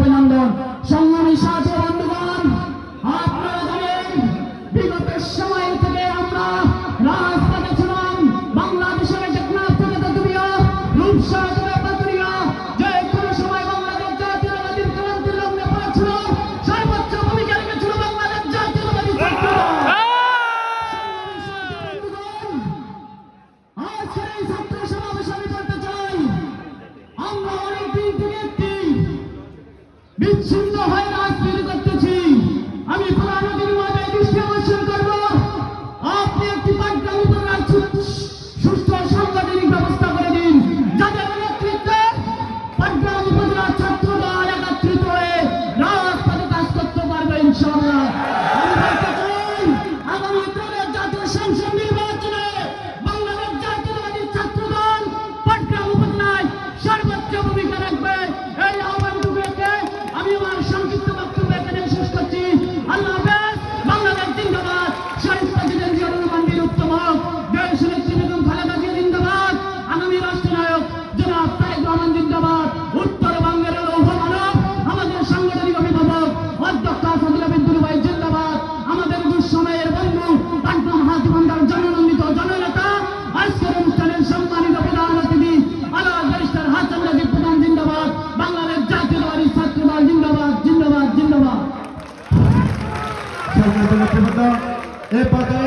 অভিনন্দন। সংগ্রামী সাথী বন্ধুগণ, আপনারা জানেন বিগত সময় থেকে আমরা রাজপথে ছিলাম। বাংলাদেশের টেকনাফ থেকে তেতুলিয়া, রূপসা থেকে পাতুরিয়া, যে কোনো সময় বাংলাদেশ জাতীয়তাবাদীর ক্রান্তির লগ্নে পড়েছিল। সর্বোচ্চ ভূমিকা রেখেছিল বাংলাদেশ জাতীয়তাবাদী ছাত্রদল। আজকের এই ছাত্র সমাবেশে আমি বলতে চাই, আমরা অনেক দিন থেকে একটি বিচ্ছিন্ন হয়ে রাজনীতি করতেছি। আমি পুরানো দিন মাঝে দৃষ্টি আকর্ষণ করব, আপনি একটি পাঠ্যক্রম উপর সুষ্ঠু সাংগঠনিক ব্যবস্থা করে দিন, যাদের নেতৃত্বে পাঠ্যক্রম উপজেলা ছাত্র দল একত্রিত হয়ে রাজপথে কাজ করতে পারবে ইনশাআল্লাহ। আমি বলতে চাই, আগামী দিনের জাতীয় সংসদ নির্বাচনে বাংলাদেশ জাতীয়তাবাদী ছাত্র দল পাঠ্যক্রম উপজেলায় সর্বোচ্চ ভূমিকা রাখবে। এই আহ্বানটুকুকে আমি আমার সংক্ষিপ্ত বক্তব্য এখানে শেষ করছি। আল্লাহ হাফেজ। বাংলাদেশ জিন্দাবাদ। শহীদ প্রেসিডেন্ট জিয়াউর রহমান বীর উত্তম হোক। দেশ নেত্রী বেগম খালেদা জিয়া জিন্দাবাদ। আগামী রাষ্ট্রনায়ক জনাব তারেক রহমান জিন্দাবাদ। উত্তরবঙ্গের লৌহ মানব, আমাদের সাংগঠনিক অভিভাবক অধ্যক্ষ ফজলে বিদ্যুৎ ভাই জিন্দাবাদ। আমাদের দুঃসময়ের বন্ধু পাটনা মহাজীবনদার জননন্দিত জননেতা, আজকের অনুষ্ঠানের সম্মানিত প্রধান অতিথি আলাদ ব্যারিস্টার হাসান রাজীব প্রধান জিন্দাবাদ। বাংলাদেশ জাতীয়তাবাদী ছাত্র দল জিন্দাবাদ জিন্দাবাদ জিন্দাবাদ। এই পর্যায়ে